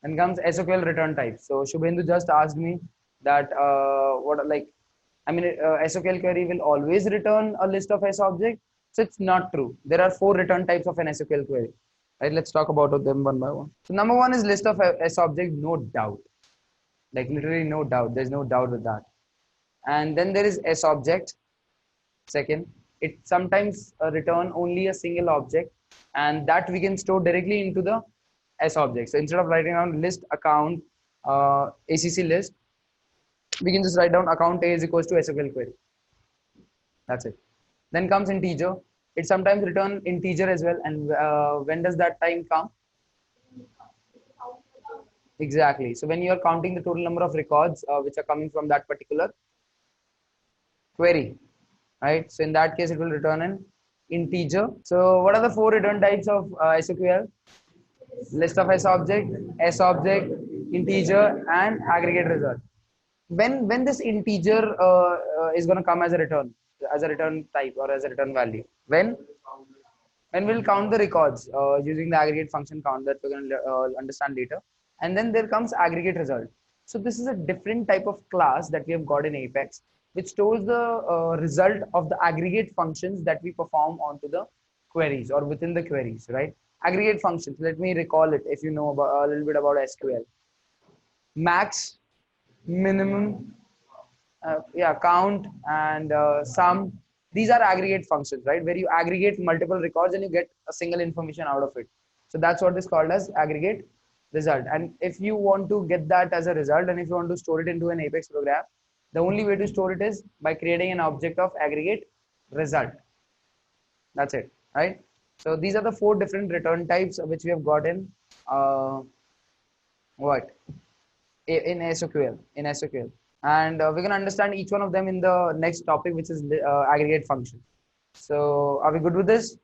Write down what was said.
Then comes SOQL return type. So Shubhendu just asked me that SOQL query will always return a list of sObject. So it's not true. There are 4 return types of an SOQL query. Right, let's talk about them one by one. So number one is list of sObject, no doubt. Like literally no doubt. There's no doubt with that. And then there is sObject. Second, it sometimes return only a single object, and that we can store directly into the sObject. So instead of writing down list account ACC list, we can just write down account A is equals to SOQL query. That's it. Then comes integer. It sometimes return integer as well. And when does that time come? Exactly. So when you are counting the total number of records which are coming from that particular query, right? So in that case, it will return an integer. So what are the 4 return types of SOQL? List of sObject, integer, and aggregate result. When this integer is going to come as a return type or as a return value? When we'll count the records using the aggregate function count that we're going to understand later. And then there comes aggregate result. So this is a different type of class that we have got in Apex, which stores the result of the aggregate functions that we perform onto the queries or within the queries, right? Aggregate functions, let me recall it if you know about, a little bit about SQL. Max, minimum, count, and sum. These are aggregate functions, right? Where you aggregate multiple records and you get a single information out of it. So that's what is called as aggregate result. And if you want to get that as a result, and if you want to store it into an Apex program, the only way to store it is by creating an object of aggregate result. That's it, right? So these are the 4 different return types which we have got in in SOQL. And we're going to understand each one of them in the next topic, which is aggregate function. So are we good with this?